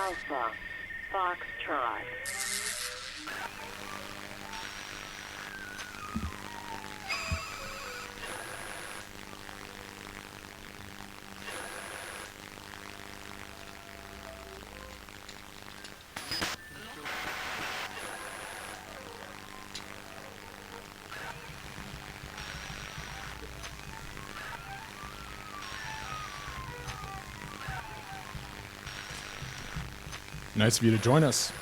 Alpha Foxtrot. Nice of you to join us.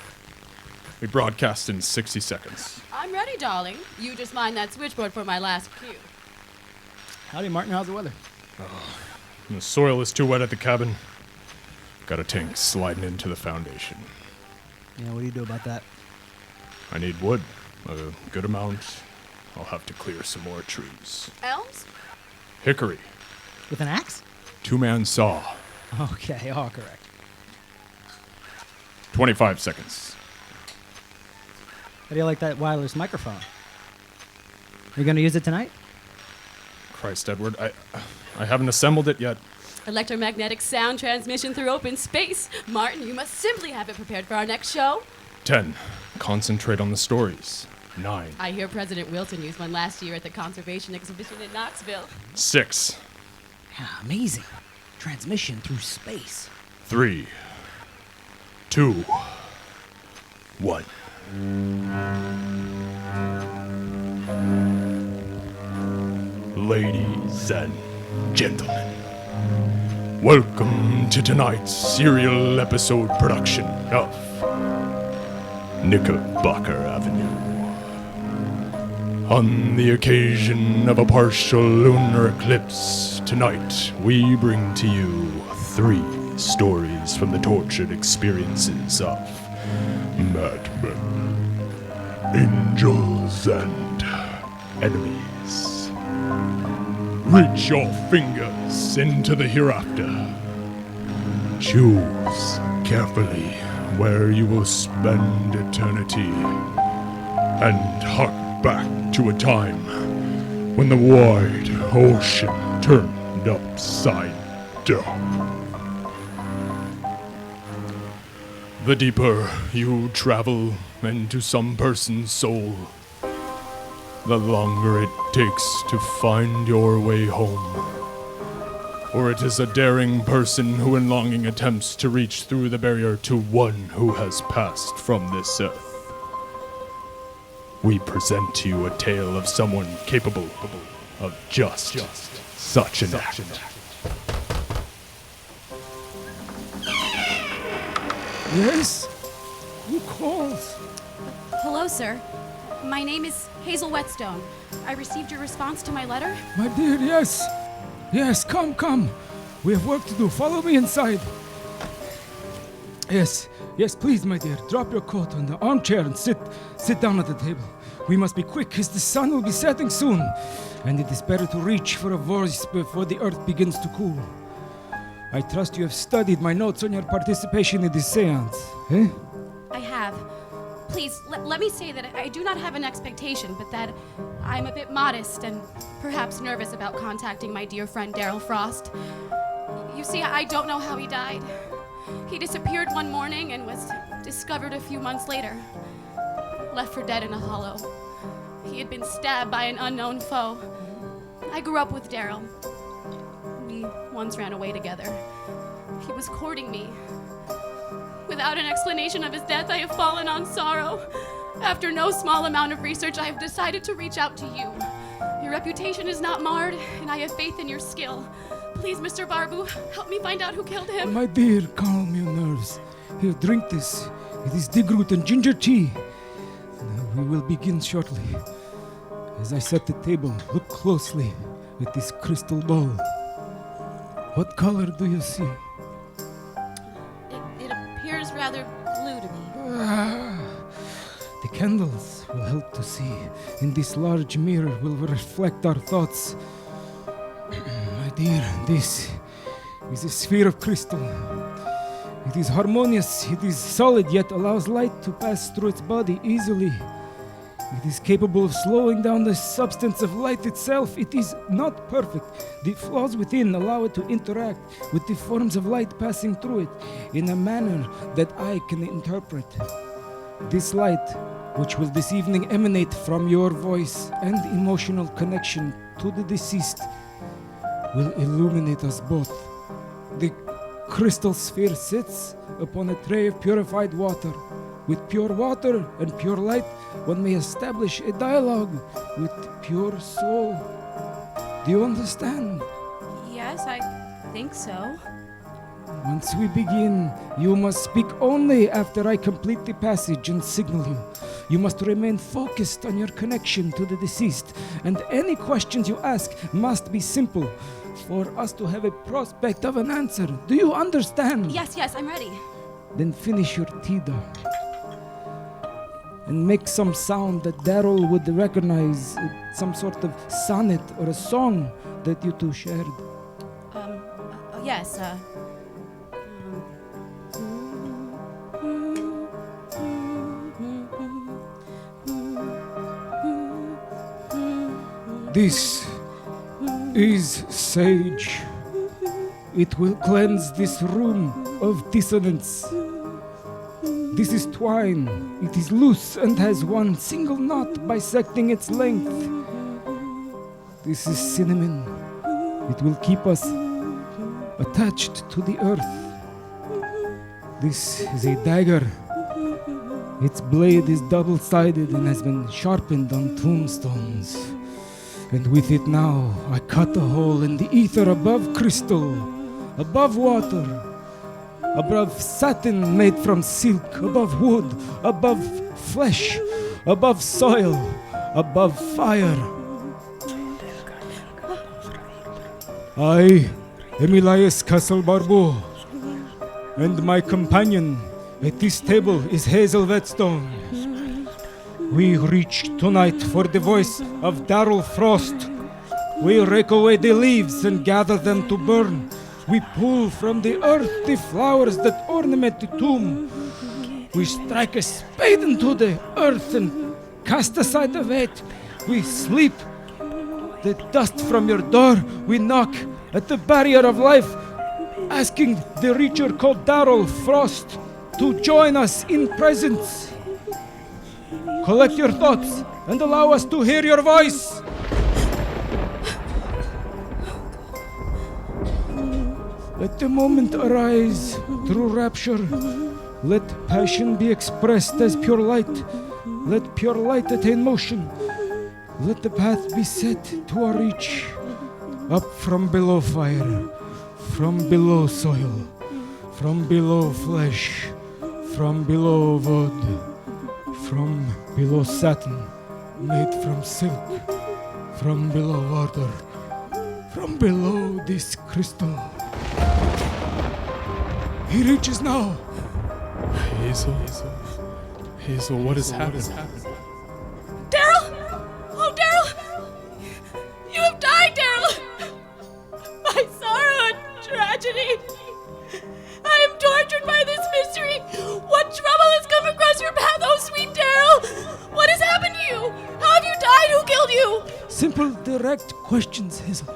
We broadcast in 60 seconds. I'm ready, darling. You just mind that switchboard for my last cue. Howdy, Martin. How's the weather? The soil is too wet at the cabin. Got a tank sliding into the foundation. Yeah, what do you do about that? I need wood. A good amount. I'll have to clear some more trees. Elms? Hickory. With an axe? 2-man saw. Okay, all correct. 25 seconds. How do you like that wireless microphone? Are you going to use it tonight? Christ, Edward, I haven't assembled it yet. Electromagnetic sound transmission through open space. Martin, you must simply have it prepared for our next show. 10. Concentrate on the stories. 9. I hear President Wilson used one last year at the conservation exhibition in Knoxville. 6. Yeah, amazing. Transmission through space. 3. 2. 1. Ladies and gentlemen, welcome to tonight's serial episode production of Knickerbocker Avenue. On the occasion of a partial lunar eclipse, tonight we bring to you 3 stories from the tortured experiences of madmen, angels, and enemies. Reach your fingers into the hereafter. Choose carefully where you will spend eternity, and hark back to a time when the wide ocean turned upside down. The deeper you travel into some person's soul, the longer it takes to find your way home. For it is a daring person who in longing attempts to reach through the barrier to one who has passed from this earth. We present to you a tale of someone capable of just such an act. Yes? Who calls? Hello, sir. My name is Hazel Whetstone. I received your response to my letter. My dear, yes. Yes, come. We have work to do. Follow me inside. Yes, please, my dear. Drop your coat on the armchair and sit down at the table. We must be quick, as the sun will be setting soon. And it is better to reach for a voice before the earth begins to cool. I trust you have studied my notes on your participation in this seance, eh? I have. Please, let me say that I do not have an expectation, but that I'm a bit modest and perhaps nervous about contacting my dear friend Daryl Frost. You see, I don't know how he died. He disappeared one morning and was discovered a few months later, left for dead in a hollow. He had been stabbed by an unknown foe. I grew up with Daryl. We once ran away together. He was courting me. Without an explanation of his death, I have fallen on sorrow. After no small amount of research, I have decided to reach out to you. Your reputation is not marred, and I have faith in your skill. Please, Mr. Barbu, help me find out who killed him. My dear, calm your nerves. Here, drink this. It is digroot and ginger tea. Now, we will begin shortly. As I set the table, look closely at this crystal ball. What color do you see? It appears rather blue to me. The candles will help to see. In this large mirror will reflect our thoughts. My dear, this is a sphere of crystal. It is harmonious, it is solid, yet allows light to pass through its body easily. It is capable of slowing down the substance of light itself. It is not perfect. The flaws within allow it to interact with the forms of light passing through it in a manner that I can interpret. This light, which will this evening emanate from your voice and emotional connection to the deceased, will illuminate us both. The crystal sphere sits upon a tray of purified water. With pure water and pure light, one may establish a dialogue with pure soul. Do you understand? Yes, I think so. Once we begin, you must speak only after I complete the passage and signal you. You must remain focused on your connection to the deceased, and any questions you ask must be simple for us to have a prospect of an answer. Do you understand? Yes, I'm ready. Then finish your tida and make some sound that Daryl would recognize, some sort of sonnet or a song that you two shared. Yes, This is sage. It will cleanse this room of dissonance. This is twine. It is loose and has one single knot bisecting its length. This is cinnamon. It will keep us attached to the earth. This is a dagger. Its blade is double-sided and has been sharpened on tombstones. And with it now, I cut a hole in the ether above crystal, above water, above satin made from silk, above wood, above flesh, above soil, above fire. I am Elias Castlebarbo, and my companion at this table is Hazel Whetstone. We reach tonight for the voice of Daryl Frost. We rake away the leaves and gather them to burn. We pull from the earth the flowers that ornament the tomb. We strike a spade into the earth and cast aside the weight. We sleep. The dust from your door, we knock at the barrier of life, asking the reacher called Daryl Frost to join us in presence. Collect your thoughts and allow us to hear your voice. Let the moment arise through rapture. Let passion be expressed as pure light. Let pure light attain motion. Let the path be set to our reach. Up from below fire, from below soil, from below flesh, from below wood, from below satin made from silk, from below water, from below this crystal. He reaches now. Hazel, what has happened? Daryl! Oh, Daryl! You have died, Daryl! My sorrow and tragedy. I am tortured by this mystery. What trouble has come across your path, oh sweet Daryl? What has happened to you? How have you died? Who killed you? Simple, direct questions, Hazel.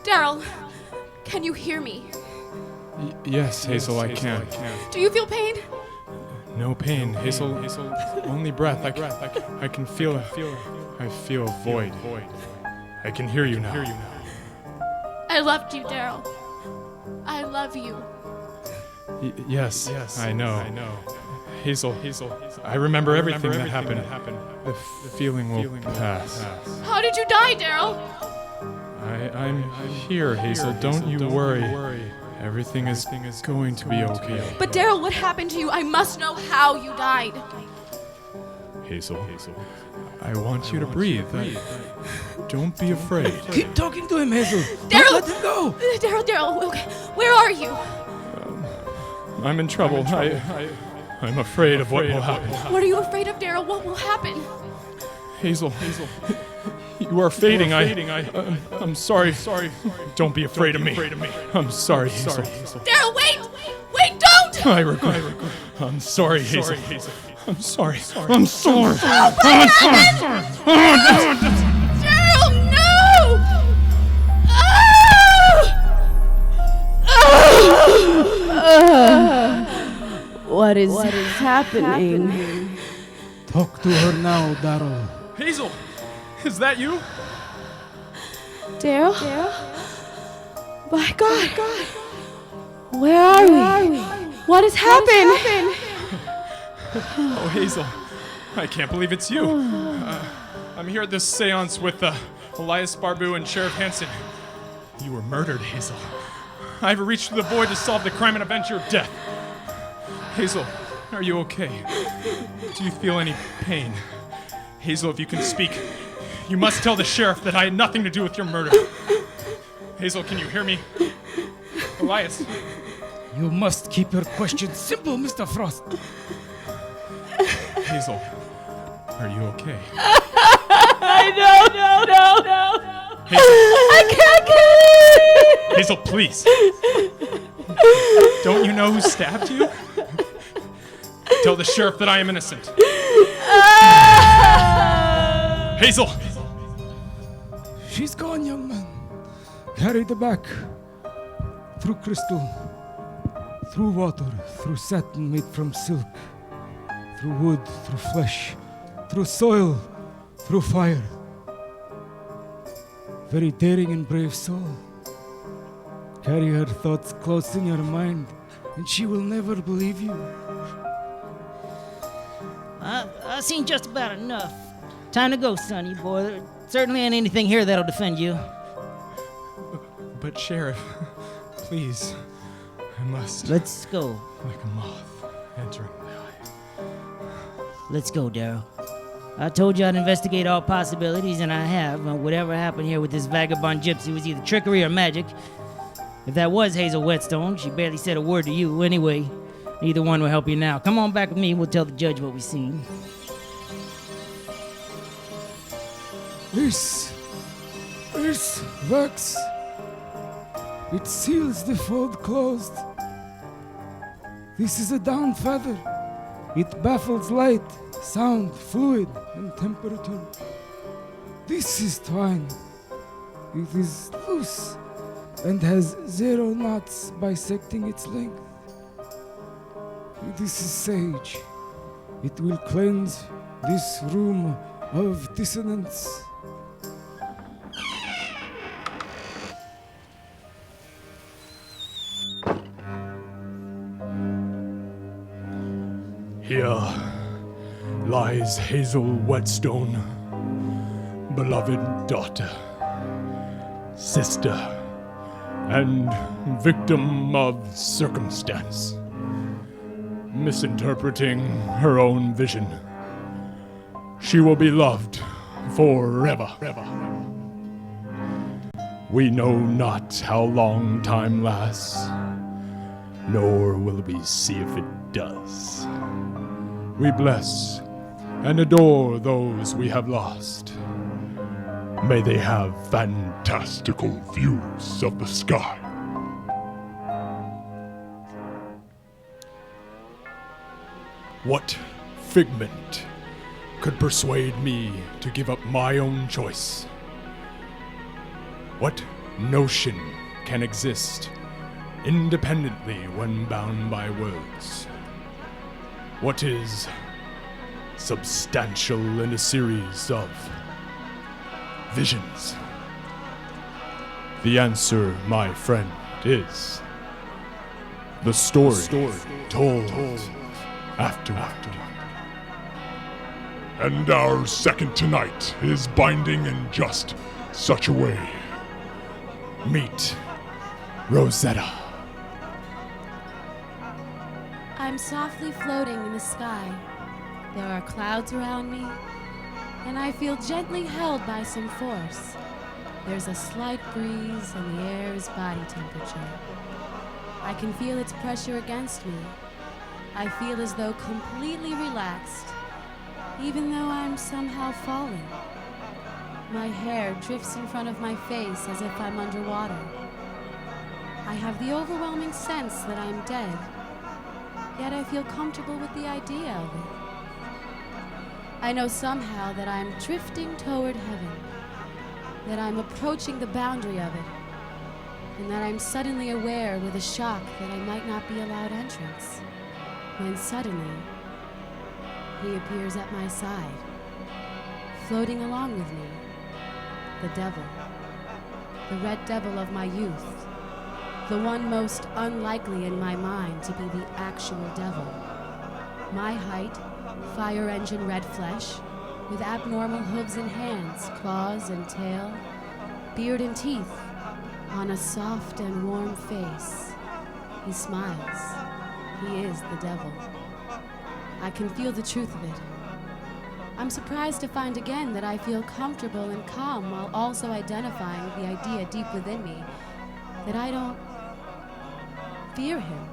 Daryl, can you hear me? Yes, Hazel, I can. Do you feel pain? No pain, Hazel. Only breath. I can feel it. I feel a void. I can hear you now. I loved you, Daryl. I love you. Yes, I know. Hazel, I remember everything that happened. The feeling will pass. How did you die, Daryl? I'm here, Hazel. Don't you worry. Everything is going to be okay. But Daryl, what happened to you? I must know how you died. Hazel, I want you to breathe. Don't be afraid. Keep talking to him, Hazel. Daryl! Don't let him go. Daryl, okay. Where are you? I'm in trouble. I'm afraid of what will happen. What are you afraid of, Daryl? What will happen? Hazel, you are fading. I'm sorry. Don't be afraid of me. I'm sorry, Hazel. Daryl, wait! Wait, don't! I regret. I'm sorry, Hazel. I'm sorry. I'm sorry. Daryl, no! What is happening? Talk to her now, Daryl. Hazel, is that you? Daryl? My God. Where are we? What has happened? Oh, Hazel, I can't believe it's you. I'm here at this seance with Elias Barbu and Sheriff Hansen. You were murdered, Hazel. I've reached through the void to solve the crime and avenge your death. Hazel, are you okay? Do you feel any pain? Hazel, if you can speak, you must tell the sheriff that I had nothing to do with your murder. Hazel, can you hear me? Elias. You must keep your questions simple, Mr. Frost. Hazel, are you okay? No. Hazel, I can't get it. Hazel, please. Don't you know who stabbed you? Tell the sheriff that I am innocent. Hazel! She's gone, young man. Carry the back. Through crystal. Through water. Through satin made from silk. Through wood. Through flesh. Through soil. Through fire. Very daring and brave soul. Carry her thoughts close in your mind, and she will never believe you. I've seen just about enough. Time to go, sonny boy. There certainly ain't anything here that'll defend you. But Sheriff, please, I must. Let's go. Like a moth entering the eye. Let's go, Daryl. I told you I'd investigate all possibilities, and I have. And whatever happened here with this vagabond gypsy was either trickery or magic. If that was Hazel Whetstone, she barely said a word to you. Anyway, neither one will help you now. Come on back with me. We'll tell the judge what we've seen. This wax. It seals the fold closed. This is a down feather. It baffles light, sound, fluid, and temperature. This is twine. It is loose and has 0 knots bisecting its length. This is sage. It will cleanse this room of dissonance. Here lies Hazel Whetstone, beloved daughter, sister, and victim of circumstance, misinterpreting her own vision. She will be loved forever. We know not how long time lasts, nor will we see if it does. We bless and adore those we have lost. May they have fantastical views of the sky. What figment could persuade me to give up my own choice? What notion can exist independently when bound by words? What is substantial in a series of visions? The answer, my friend, is the story told afterward. And our second tonight is binding in just such a way. Meet Rosetta. I'm softly floating in the sky. There are clouds around me, and I feel gently held by some force. There's a slight breeze, and the air is body temperature. I can feel its pressure against me. I feel as though completely relaxed, even though I'm somehow falling. My hair drifts in front of my face as if I'm underwater. I have the overwhelming sense that I'm dead, yet I feel comfortable with the idea of it. I know somehow that I'm drifting toward heaven, that I'm approaching the boundary of it, and that I'm suddenly aware with a shock that I might not be allowed entrance, when suddenly he appears at my side, floating along with me, the devil, the red devil of my youth, the one most unlikely in my mind to be the actual devil. My height, fire engine red flesh, with abnormal hooves and hands, claws and tail, beard and teeth, on a soft and warm face. He smiles. He is the devil. I can feel the truth of it. I'm surprised to find again that I feel comfortable and calm while also identifying the idea deep within me that I don't fear him,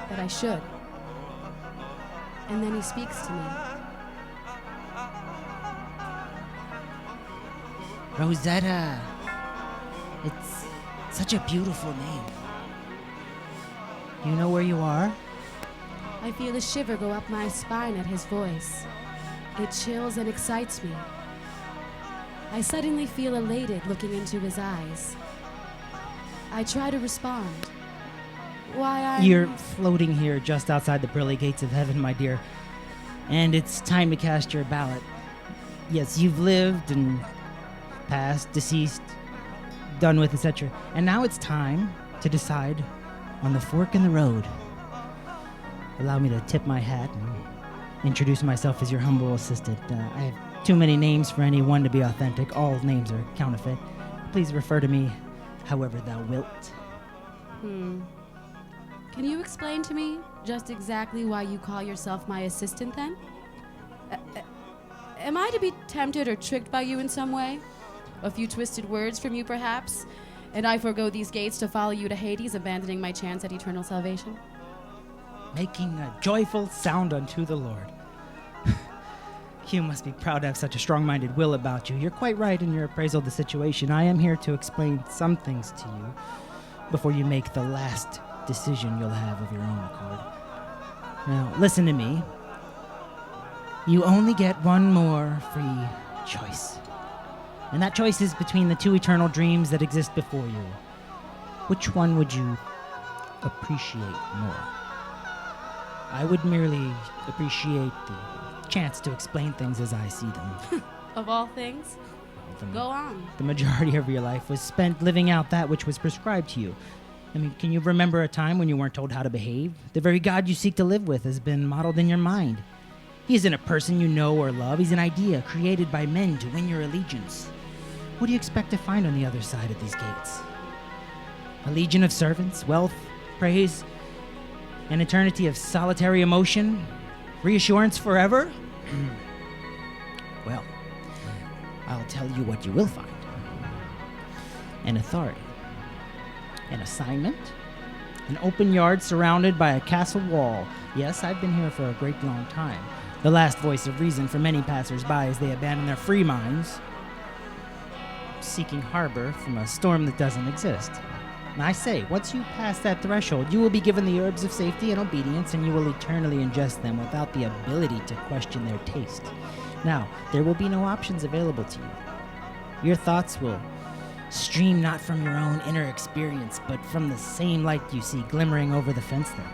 that I should. And then he speaks to me. Rosetta. It's such a beautiful name. You know where you are? I feel a shiver go up my spine at his voice. It chills and excites me. I suddenly feel elated looking into his eyes. I try to respond. You're floating here just outside the pearly gates of heaven, my dear. And it's time to cast your ballot. Yes, you've lived and passed, deceased, done with, etc. And now it's time to decide on the fork in the road. Allow me to tip my hat and introduce myself as your humble assistant. I have too many names for any one to be authentic. All names are counterfeit. Please refer to me however thou wilt. Can you explain to me just exactly why you call yourself my assistant then? Am I to be tempted or tricked by you in some way? A few twisted words from you perhaps? And I forego these gates to follow you to Hades, abandoning my chance at eternal salvation? Making a joyful sound unto the Lord. You must be proud to have such a strong-minded will about you. You're quite right in your appraisal of the situation. I am here to explain some things to you before you make the last decision you'll have of your own accord. Now, listen to me. You only get one more free choice. And that choice is between the two eternal dreams that exist before you. Which one would you appreciate more? I would merely appreciate the chance to explain things as I see them. Of all things? Go on. The majority of your life was spent living out that which was prescribed to you. I mean, can you remember a time when you weren't told how to behave? The very God you seek to live with has been modeled in your mind. He isn't a person you know or love. He's an idea created by men to win your allegiance. What do you expect to find on the other side of these gates? A legion of servants, wealth, praise, an eternity of solitary emotion, reassurance forever? Well, I'll tell you what you will find. An authority. An assignment. An open yard surrounded by a castle wall. Yes, I've been here for a great long time. The last voice of reason for many passers-by as they abandon their free minds, seeking harbor from a storm that doesn't exist. And I say, once you pass that threshold, you will be given the herbs of safety and obedience, and you will eternally ingest them without the ability to question their taste. Now, there will be no options available to you. Your thoughts will stream not from your own inner experience, but from the same light you see glimmering over the fence there.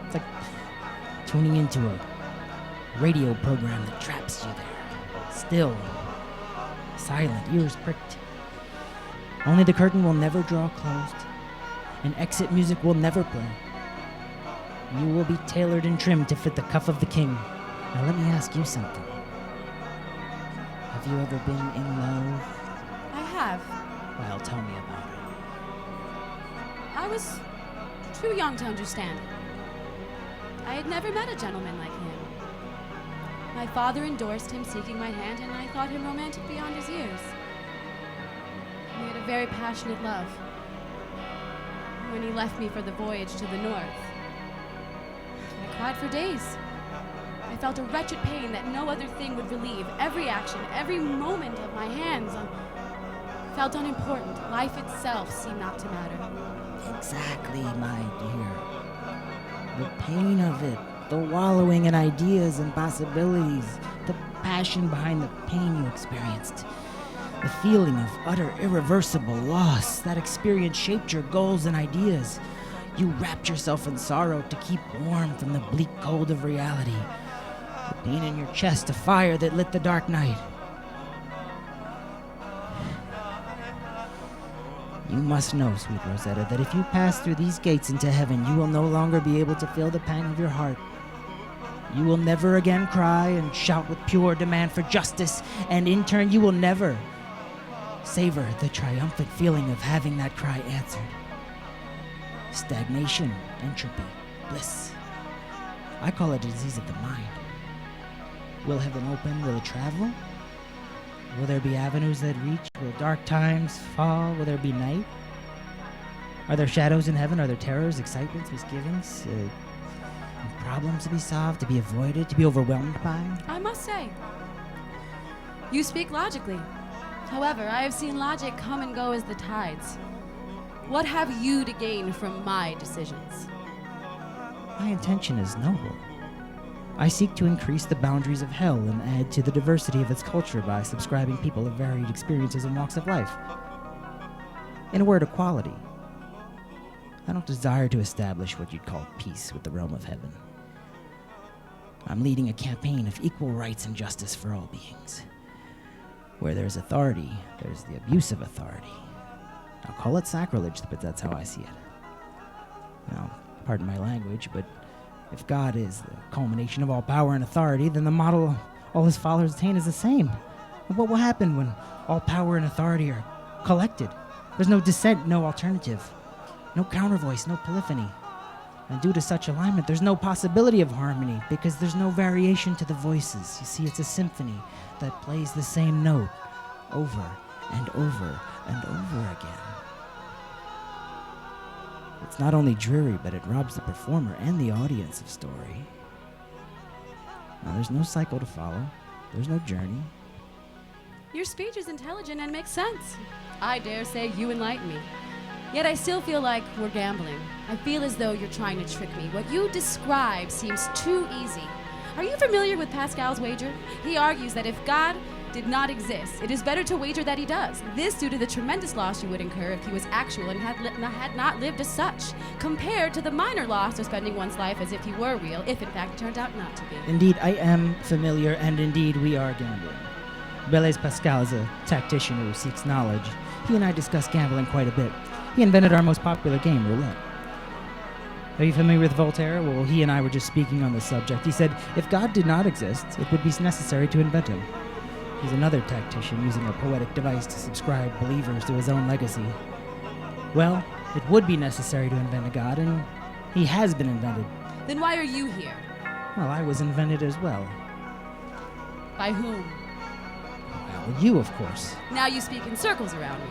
It's like tuning into a radio program that traps you there. Still, silent, ears pricked. Only the curtain will never draw closed, and exit music will never play. You will be tailored and trimmed to fit the cuff of the king. Now let me ask you something. Have you ever been in love? I have. Well, tell me about it. I was too young to understand. I had never met a gentleman like him. My father endorsed him seeking my hand, and I thought him romantic beyond his years. We had a very passionate love. When he left me for the voyage to the north, I cried for days. I felt a wretched pain that no other thing would relieve. Every action, every moment of my hands felt unimportant. Life itself seemed not to matter. Exactly, my dear. The pain of it the wallowing in ideas and possibilities, the passion behind the pain you experienced, the feeling of utter irreversible loss. That experience shaped your goals and ideas. You wrapped yourself in sorrow to keep warm from the bleak cold of reality. The pain in your chest, a fire that lit the dark night. You must know, sweet Rosetta, that if you pass through these gates into heaven, you will no longer be able to feel the pang of your heart. You will never again cry and shout with pure demand for justice, and in turn you will never savor the triumphant feeling of having that cry answered. Stagnation, entropy, bliss. I call it a disease of the mind. Will heaven open? Will it travel? Will there be avenues that reach? Will dark times fall? Will there be night? Are there shadows in heaven? Are there terrors, excitements, misgivings? Problems to be solved, to be avoided, to be overwhelmed by? I must say, you speak logically. However, I have seen logic come and go as the tides. What have you to gain from my decisions? My intention is noble. I seek to increase the boundaries of hell and add to the diversity of its culture by subscribing people of varied experiences and walks of life. In a word, equality. I don't desire to establish what you'd call peace with the realm of heaven. I'm leading a campaign of equal rights and justice for all beings. Where there's authority, there's the abuse of authority. I'll call it sacrilege, but that's how I see it. Now, pardon my language, but if God is the culmination of all power and authority, then the model all his followers attain is the same. And what will happen when all power and authority are collected? There's no dissent, no alternative, no counter voice, no polyphony. And due to such alignment, there's no possibility of harmony because there's no variation to the voices. You see, it's a symphony that plays the same note over and over and over again. It's not only dreary, but it robs the performer and the audience of story. Now, there's no cycle to follow. There's no journey. Your speech is intelligent and makes sense. I dare say you enlighten me. Yet I still feel like we're gambling. I feel as though you're trying to trick me. What you describe seems too easy. Are you familiar with Pascal's wager? He argues that if God did not exist, it is better to wager that he does. This due to the tremendous loss you would incur if he was actual and had not lived as such, compared to the minor loss of spending one's life as if he were real, if in fact it turned out not to be. Indeed, I am familiar, and indeed we are gambling. Blaise Pascal is a tactician who seeks knowledge. He and I discuss gambling quite a bit. He invented our most popular game, roulette. Are you familiar with Voltaire? Well, he and I were just speaking on this subject. He said, if God did not exist, it would be necessary to invent him. He's another tactician using a poetic device to subscribe believers to his own legacy. Well, it would be necessary to invent a God, and he has been invented. Then why are you here? Well, I was invented as well. By whom? Well, you, of course. Now you speak in circles around me.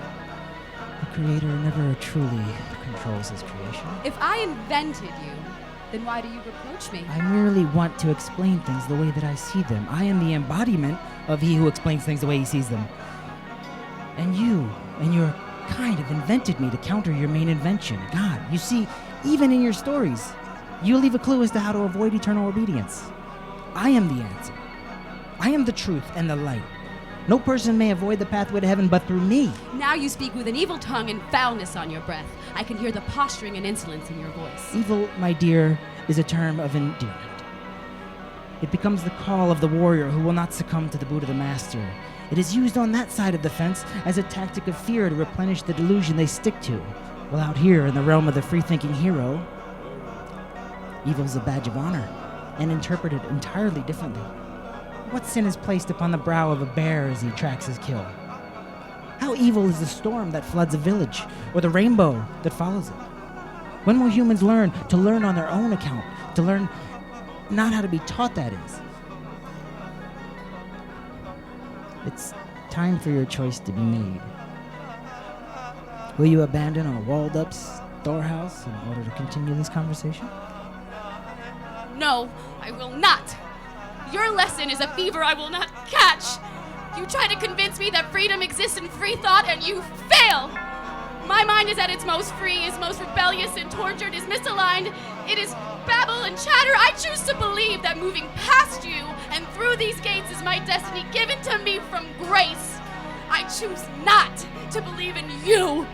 The Creator never truly controls his creation. If I invented you, then why do you reproach me? I merely want to explain things the way that I see them. I am the embodiment of he who explains things the way he sees them. And you and your kind have invented me to counter your main invention, God. You see, even in your stories, you leave a clue as to how to avoid eternal obedience. I am the answer. I am the truth and the light. No person may avoid the pathway to heaven but through me. Now you speak with an evil tongue and foulness on your breath. I can hear the posturing and insolence in your voice. Evil, my dear, is a term of endearment. It becomes the call of the warrior who will not succumb to the boot of the master. It is used on that side of the fence as a tactic of fear to replenish the delusion they stick to. While out here in the realm of the free-thinking hero, evil is a badge of honor and interpreted entirely differently. What sin is placed upon the brow of a bear as he tracks his kill? How evil is the storm that floods a village, or the rainbow that follows it? When will humans learn to learn on their own account, to learn not how to be taught, that is? It's time for your choice to be made. Will you abandon a walled-up storehouse in order to continue this conversation? No, I will not. Your lesson is a fever I will not catch. You try to convince me that freedom exists in free thought, and you fail. My mind is at its most free, is most rebellious and tortured, is misaligned. It is babble and chatter. I choose to believe that moving past you and through these gates is my destiny given to me from grace. I choose not to believe in you.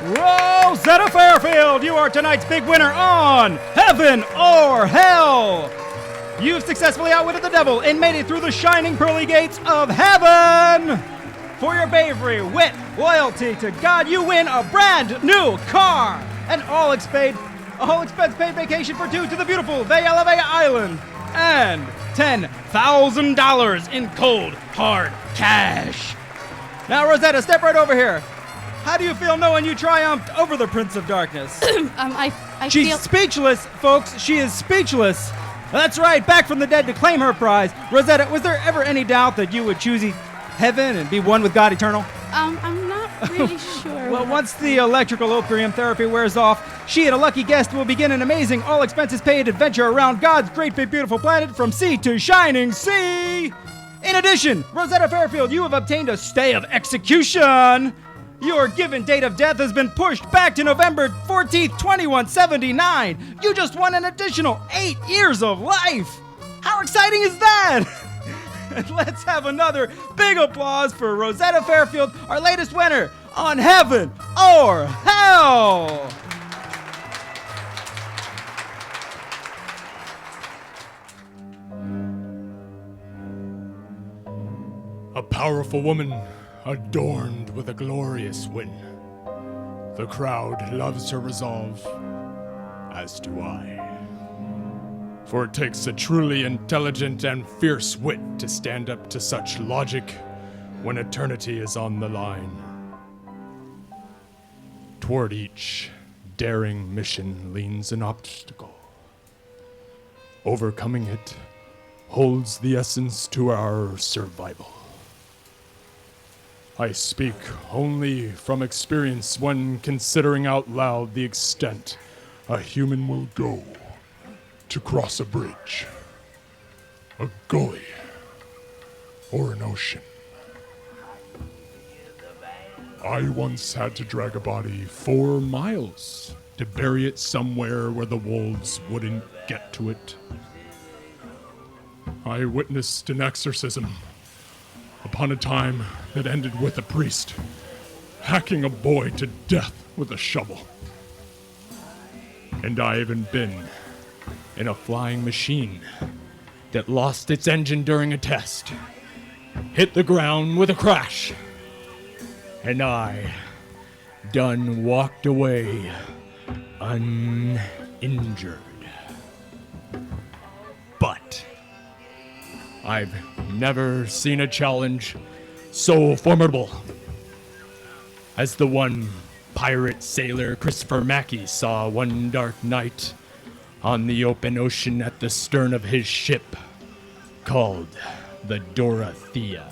Rosetta Fairfield, you are tonight's big winner on Heaven or Hell. You've successfully outwitted the devil and made it through the shining pearly gates of heaven. For your bravery, wit, loyalty to God, you win a brand new car, an all expense paid vacation for two to the beautiful Vella Island, and $10,000 in cold, hard cash. Now, Rosetta, step right over here. How do you feel knowing you triumphed over the Prince of Darkness? She's She's speechless, folks. She is speechless. That's right, back from the dead to claim her prize. Rosetta, was there ever any doubt that you would choose heaven and be one with God eternal? I'm not really sure. Well, once the electrical opium therapy wears off, she and a lucky guest will begin an amazing, all-expenses-paid adventure around God's great big beautiful planet from sea to shining sea. In addition, Rosetta Fairfield, you have obtained a stay of execution. Your given date of death has been pushed back to November 14th, 2179. You just won an additional 8 years of life. How exciting is that? And let's have another big applause for Rosetta Fairfield, our latest winner on Heaven or Hell. A powerful woman adorned with a glorious win. The crowd loves her resolve, as do I. For it takes a truly intelligent and fierce wit to stand up to such logic when eternity is on the line. Toward each daring mission leans an obstacle. Overcoming it holds the essence to our survival. I speak only from experience when considering out loud the extent a human will go To cross a bridge, a gully, or an ocean. I once had to drag a body 4 miles to bury it somewhere where the wolves wouldn't get to it. I witnessed an exorcism upon a time that ended with a priest hacking a boy to death with a shovel. And I even been in a flying machine that lost its engine during a test, hit the ground with a crash, and I done walked away uninjured. But I've never seen a challenge so formidable as the one pirate sailor Christopher Mackey saw one dark night on the open ocean at the stern of his ship called the Dorothea.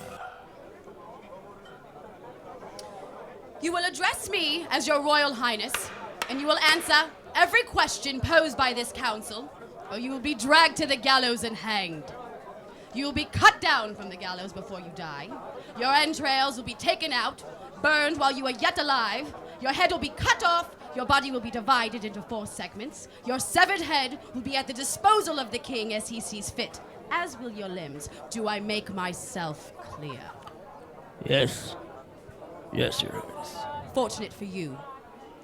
You will address me as your Royal Highness, and you will answer every question posed by this council, or you will be dragged to the gallows and hanged. You will be cut down from the gallows before you die. Your entrails will be taken out, burned while you are yet alive. Your head will be cut off. Your body will be divided into 4 segments. Your severed head will be at the disposal of the king as he sees fit, as will your limbs. Do I make myself clear? Yes. Yes, Your Highness. Fortunate for you.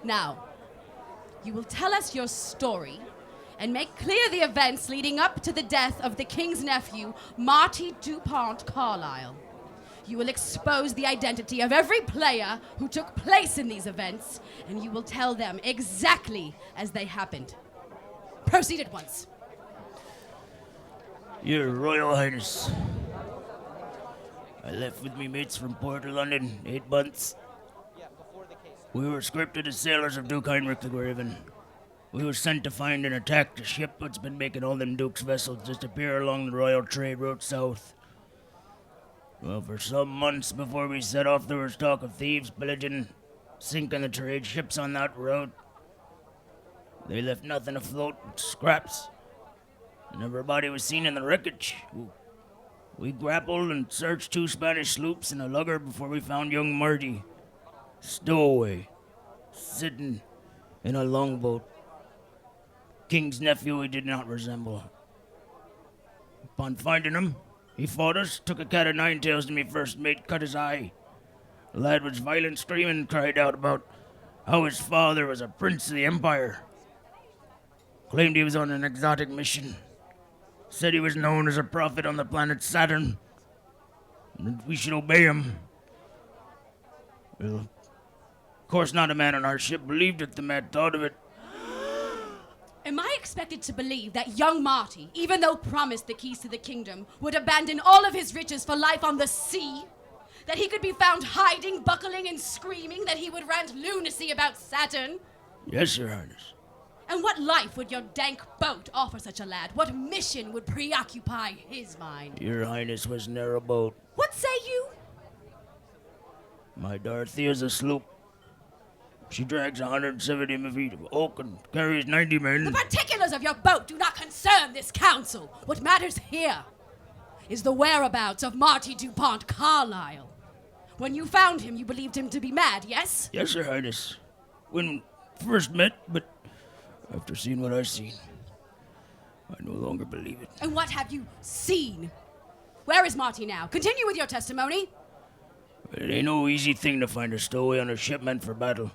Now, you will tell us your story and make clear the events leading up to the death of the king's nephew, Marty DuPont Carlyle. You will expose the identity of every player who took place in these events, and you will tell them exactly as they happened. Proceed at once. Your Royal Highness, I left with me mates from Port of London 8 months. We were scripted as sailors of Duke Heinrich the Graven. We were sent to find and attack the ship that's been making all them Duke's vessels disappear along the royal trade route south. Well, for some months before we set off, there was talk of thieves pillaging, sinking the trade ships on that route. They left nothing afloat but scraps, and everybody was seen in the wreckage. We grappled and searched 2 Spanish sloops and a lugger before we found young Marty. Stowaway. Sitting in a longboat. King's nephew he did not resemble. Upon finding him, he fought us, took a cat o' nine tails to me first mate, cut his eye. The lad was violent, screaming, and cried out about how his father was a prince of the empire. Claimed he was on an exotic mission. Said he was known as a prophet on the planet Saturn, and that we should obey him. Well, of course not a man on our ship believed it, the man thought of it. Am I expected to believe that young Marty, even though promised the keys to the kingdom, would abandon all of his riches for life on the sea? That he could be found hiding, buckling, and screaming? That he would rant lunacy about Saturn? Yes, Your Highness. And what life would your dank boat offer such a lad? What mission would preoccupy his mind? Your Highness was ne'er a boat. What say you? My Dorothea's a sloop. She drags 170 feet of oak and carries 90 men. The particulars of your boat do not concern this council. What matters here is the whereabouts of Marty DuPont Carlyle. When you found him, you believed him to be mad, yes? Yes, Your Highness. When first met, but after seeing what I've seen, I no longer believe it. And what have you seen? Where is Marty now? Continue with your testimony. It ain't no easy thing to find a stowaway on a ship meant for battle.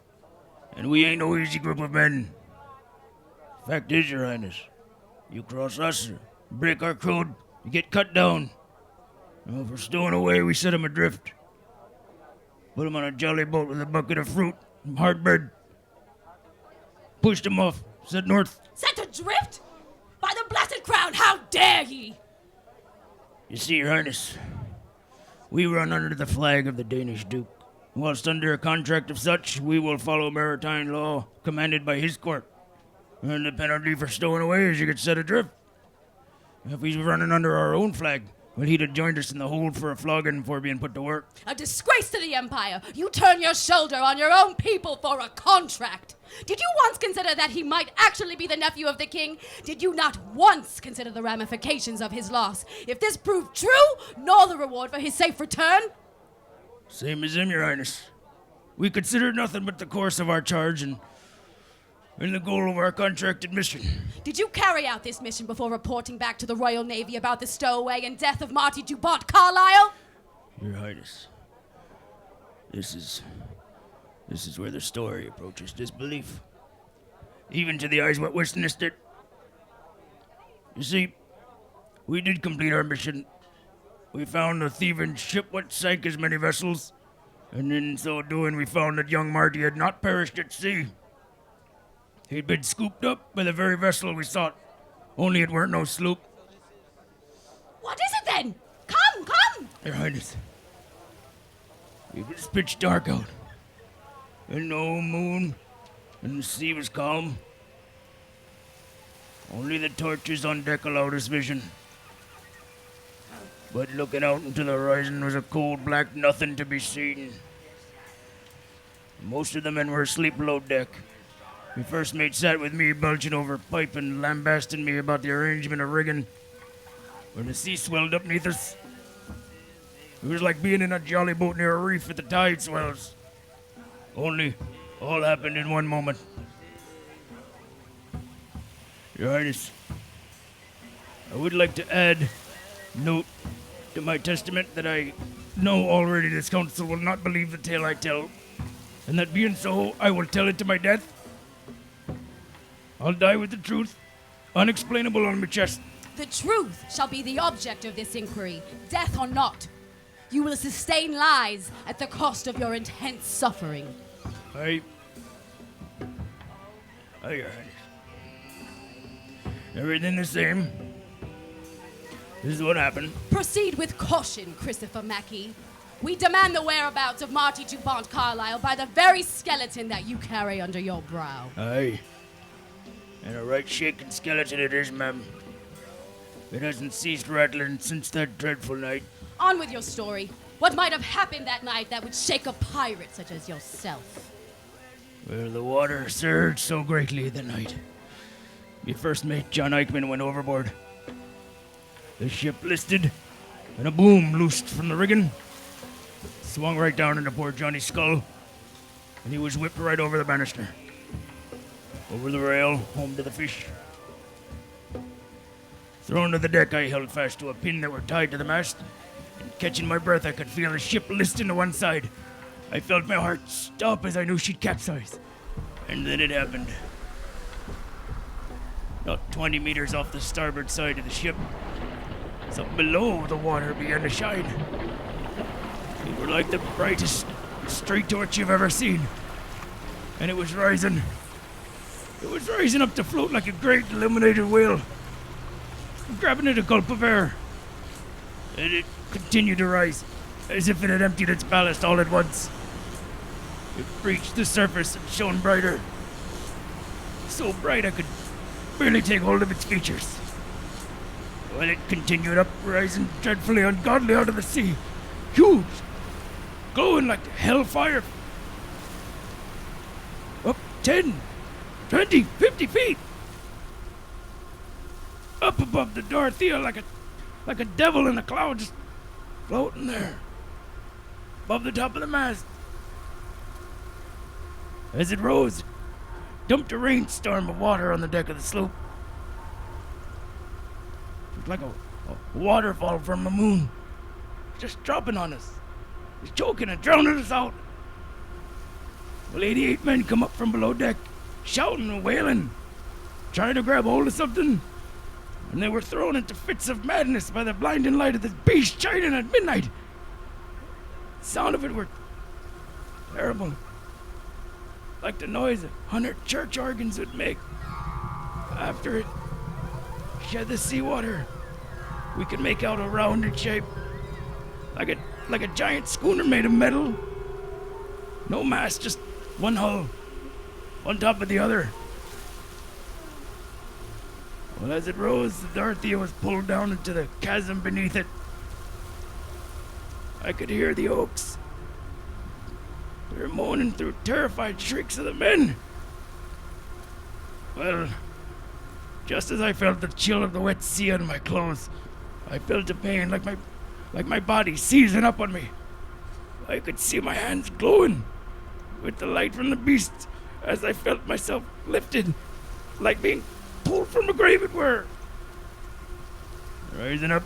And we ain't no easy group of men. Fact is, Your Highness, you cross us or break our code, you get cut down. Now, if we're stowing away, we set 'em adrift. Put 'em on a jolly boat with a bucket of fruit and hard bread. Pushed 'em off, set north. Set adrift? By the blessed crown, how dare ye? You see, Your Highness, we run under the flag of the Danish Duke. Whilst under a contract of such, we will follow maritime law commanded by his court. And the penalty for stowing away is you get set adrift. If he's running under our own flag, well, he'd have joined us in the hold for a flogging before being put to work. A disgrace to the Empire. You turn your shoulder on your own people for a contract. Did you once consider that he might actually be the nephew of the king? Did you not once consider the ramifications of his loss? If this proved true, nor the reward for his safe return? Same as him, Your Highness. We considered nothing but the course of our charge and the goal of our contracted mission. Did you carry out this mission before reporting back to the Royal Navy about the stowaway and death of Marty DuPont Carlyle? Your Highness, this is where the story approaches disbelief. Even to the eyes what witnessed it. You see, we did complete our mission. We found a thieving ship what sank as many vessels, and in so doing we found that young Marty had not perished at sea. He'd been scooped up by the very vessel we sought, only it weren't no sloop. What is it then? Come! Your Highness, it was pitch dark out, and no moon, and the sea was calm. Only the torches on deck allowed us vision. But looking out into the horizon was a cold black nothing to be seen. Most of the men were asleep below deck. My first mate sat with me, belching over a pipe and lambasting me about the arrangement of rigging. When the sea swelled up beneath us, it was like being in a jolly boat near a reef at the tide swells. Only, all happened in one moment. Your Highness, I would like to add, note to my testament that I know already this council will not believe the tale I tell, and that being so, I will tell it to my death. I'll die with the truth, unexplainable on my chest. The truth shall be the object of this inquiry, death or not. You will sustain lies at the cost of your intense suffering. Aye, Your Highness. Everything the same. This is what happened. Proceed with caution, Christopher Mackey. We demand the whereabouts of Marty DuPont Carlyle by the very skeleton that you carry under your brow. Aye. And a right shaking skeleton it is, ma'am. It hasn't ceased rattling since that dreadful night. On with your story. What might have happened that night that would shake a pirate such as yourself? Well, the water surged so greatly that night. Your first mate, John Eichmann, went overboard. The ship listed, and a boom loosed from the rigging, swung right down into poor Johnny's skull, and he was whipped right over the banister. Over the rail, home to the fish. Thrown to the deck, I held fast to a pin that were tied to the mast, and catching my breath, I could feel the ship listing to one side. I felt my heart stop as I knew she'd capsize. And then it happened. Not 20 meters off the starboard side of the ship, something below the water began to shine. It were like the brightest street torch you've ever seen. And it was rising. It was rising up to float like a great illuminated whale, grabbing at a gulp of air. And it continued to rise, as if it had emptied its ballast all at once. It reached the surface and shone brighter. So bright I could barely take hold of its features. While it continued up, rising dreadfully ungodly out of the sea. Huge, glowing like hellfire. Up 10, 20, 50 feet. Up above the Dorothea like a devil in a cloud, just floating there. Above the top of the mast. As it rose, it dumped a rainstorm of water on the deck of the sloop. It was like a waterfall from the moon, just dropping on us. It was choking and drowning us out. Well, 88 men come up from below deck, shouting and wailing, trying to grab hold of something, and they were thrown into fits of madness by the blinding light of this beast shining at midnight. The sound of it were terrible, like the noise 100 church organs would make. After it shed the seawater, we could make out a rounded shape, like a giant schooner made of metal. No mast, just one hull, on top of the other. Well, as it rose, the Dorothea was pulled down into the chasm beneath it. I could hear the oaks. They were moaning through terrified shrieks of the men. Well, just as I felt the chill of the wet sea on my clothes, I felt a pain like my body seizing up on me. I could see my hands glowing with the light from the beast as I felt myself lifted, like being pulled from the grave it were. Rising up,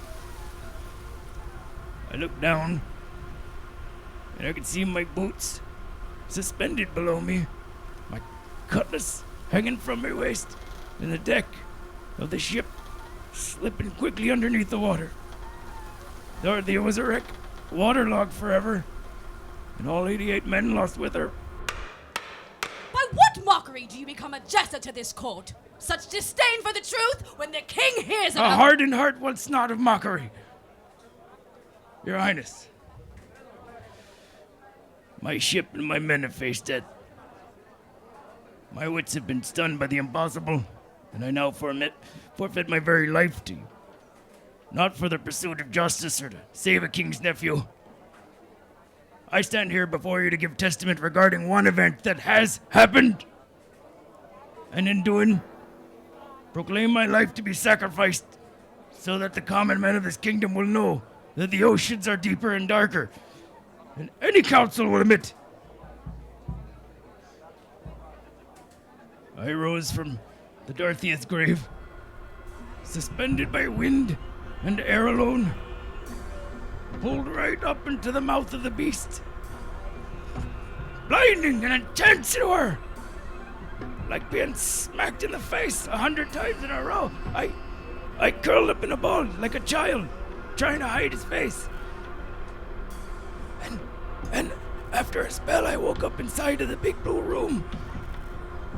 I looked down, and I could see my boots suspended below me, my cutlass hanging from my waist, and the deck of the ship slipping quickly underneath the water. Dorothea was a wreck, waterlogged forever, and all 88 men lost with her. By what mockery do you become a jester to this court? Such disdain for the truth when the king hears of A hardened heart wants not of mockery. Your Highness, my ship and my men have faced death. My wits have been stunned by the impossible, and I now forfeit my very life to you. Not for the pursuit of justice or to save a king's nephew. I stand here before you to give testament regarding one event that has happened, and in doing, proclaim my life to be sacrificed so that the common men of this kingdom will know that the oceans are deeper and darker than any council will admit. I rose from the Dorothea's grave, suspended by wind and air alone, pulled right up into the mouth of the beast. Blinding and intense it were, like being smacked in the face 100 times in a row. I curled up in a ball like a child, trying to hide his face. And after a spell, I woke up inside of the big blue room.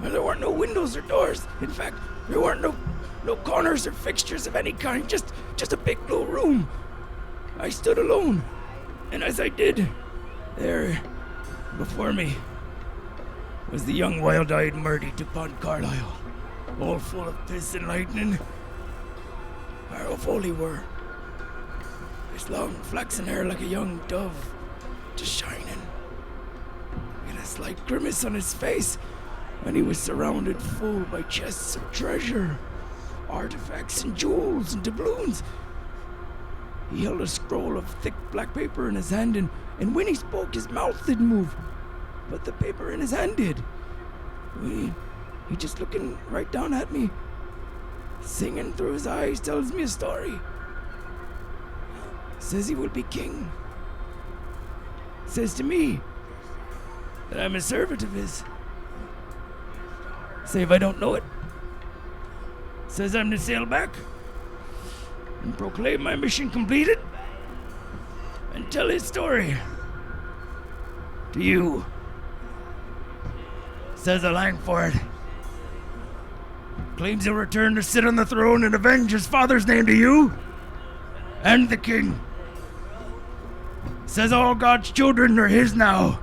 And there weren't no windows or doors. In fact, there weren't no corners or fixtures of any kind, just a big blue room. I stood alone, and as I did, there, before me, was the young wild-eyed Murdy DuPont Carlyle, all full of piss and lightning. How full he were. His long flaxen hair like a young dove, just shining. He had a slight grimace on his face, and he was surrounded full by chests of treasure, artifacts and jewels and doubloons. He held a scroll of thick black paper in his hand, and when he spoke, his mouth didn't move, but the paper in his hand did. He just looking right down at me, singing through his eyes, tells me a story. Says he will be king. Says to me that I'm a servant of his. Say if I don't know it. Says I'm to sail back and proclaim my mission completed and tell his story to you. Says a line for it. Claims he'll return to sit on the throne and avenge his father's name to you and the king. Says all God's children are his now.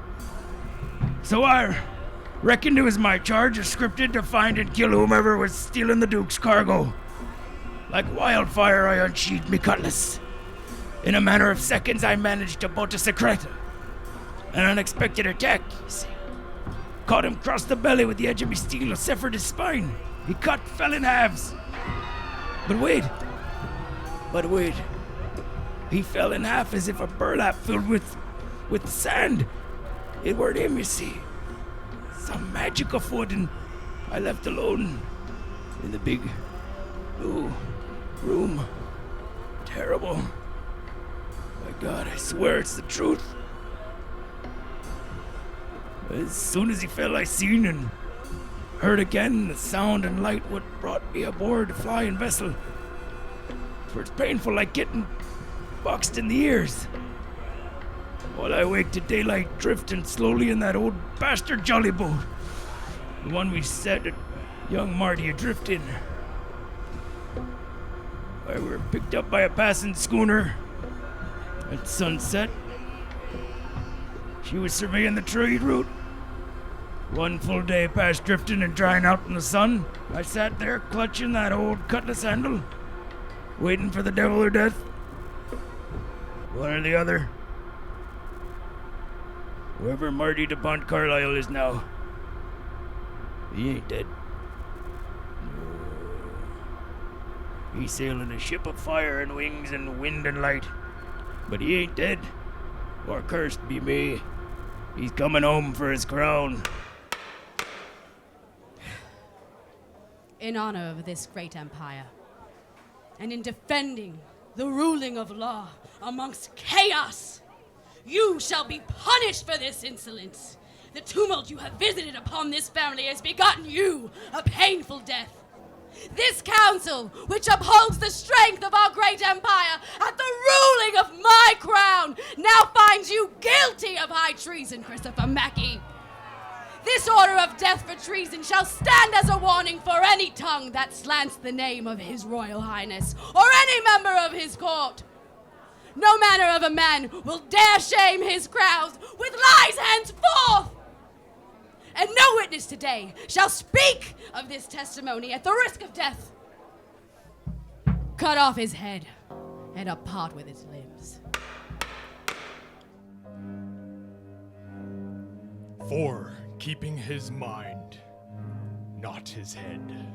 So I reckon it was my charge, scripted to find and kill whomever was stealing the Duke's cargo. Like wildfire, I unsheathed me cutlass. In a matter of seconds, I managed to bolt a secret. An unexpected attack, you see. Caught him across the belly with the edge of me steel, severed his spine. He cut, fell in halves. But wait. He fell in half as if a burlap filled with sand. It weren't him, you see. Some magic afoot, and I left alone in the big blue room. Terrible. My God, I swear it's the truth. As soon as he fell, I seen and heard again the sound and light what brought me aboard a flying vessel. For it's painful like getting boxed in the ears. While I wake to daylight drifting slowly in that old bastard jolly boat. The one we set at young Marty adrift in. We were picked up by a passing schooner at sunset. She was surveying the trade route. One full day past drifting and drying out in the sun, I sat there clutching that old cutlass handle, waiting for the devil or death. One or the other. Whoever Marty DePont Carlisle is now, he ain't dead. No. He's sailing a ship of fire and wings and wind and light. But he ain't dead, or cursed be me. He's coming home for his crown. In honor of this great empire, and in defending the ruling of law amongst chaos, you shall be punished for this insolence. The tumult you have visited upon this family has begotten you a painful death. This council, which upholds the strength of our great empire at the ruling of my crown, now finds you guilty of high treason, Christopher Mackey. This order of death for treason shall stand as a warning for any tongue that slants the name of His Royal Highness or any member of his court. No manner of a man will dare shame his crowns with lies henceforth. And no witness today shall speak of this testimony at the risk of death. Cut off his head and apart with his limbs. For keeping his mind, not his head.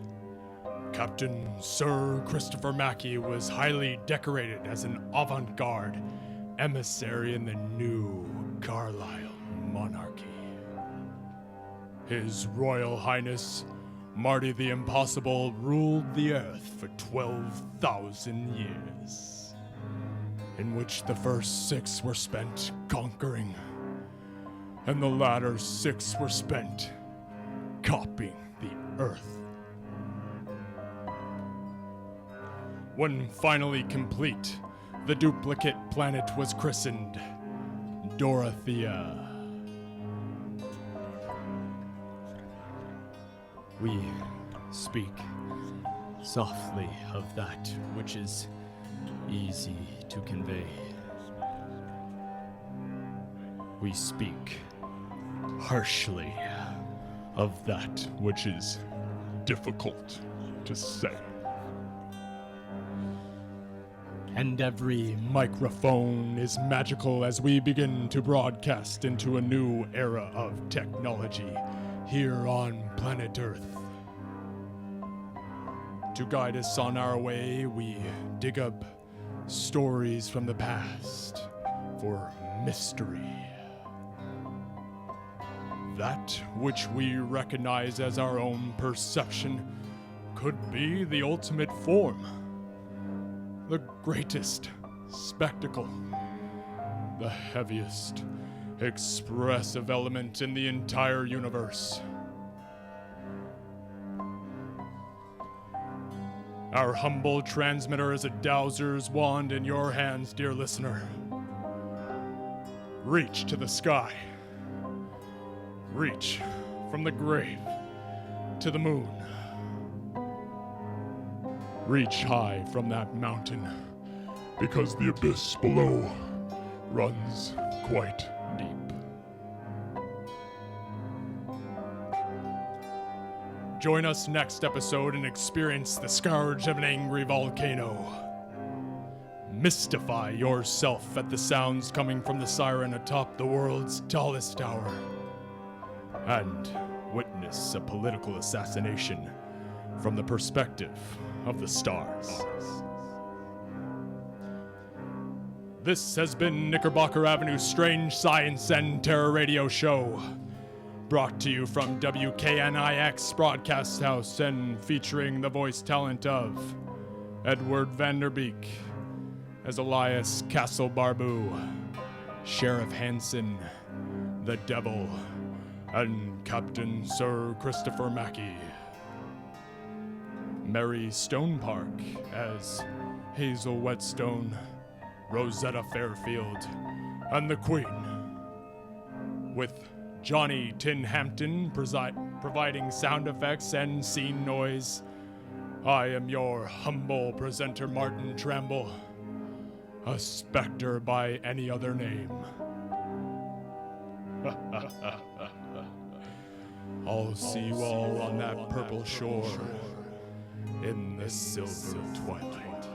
Captain Sir Christopher Mackey was highly decorated as an avant-garde emissary in the new Carlisle monarchy. His Royal Highness, Marty the Impossible, ruled the earth for 12,000 years, in which the first 6 were spent conquering, and the latter 6 were spent copying the earth. When finally complete, the duplicate planet was christened Dorothea. We speak softly of that which is easy to convey. We speak harshly of that which is difficult to say. And every microphone is magical as we begin to broadcast into a new era of technology here on planet Earth. To guide us on our way, we dig up stories from the past for mystery. That which we recognize as our own perception could be the ultimate form, the greatest spectacle, the heaviest expressive element in the entire universe. Our humble transmitter is a dowser's wand in your hands, dear listener. Reach to the sky. Reach from the grave to the moon. Reach high from that mountain, because the abyss below runs quite deep. Join us next episode and experience the scourge of an angry volcano. Mystify yourself at the sounds coming from the siren atop the world's tallest tower. And witness a political assassination from the perspective of the stars. This has been Knickerbocker Avenue's Strange Science and Terror Radio Show, brought to you from WKNIX Broadcast House and featuring the voice talent of Edward Vanderbeek as Elias Castlebarbu, Sheriff Hansen, the Devil, and Captain Sir Christopher Mackey. Mary Stonepark as Hazel Whetstone, Rosetta Fairfield, and the Queen, with Johnny Tinhampton providing sound effects and scene noise. I am your humble presenter, Martin Tramble, a specter by any other name. I'll see you all on that purple shore in the silver twilight.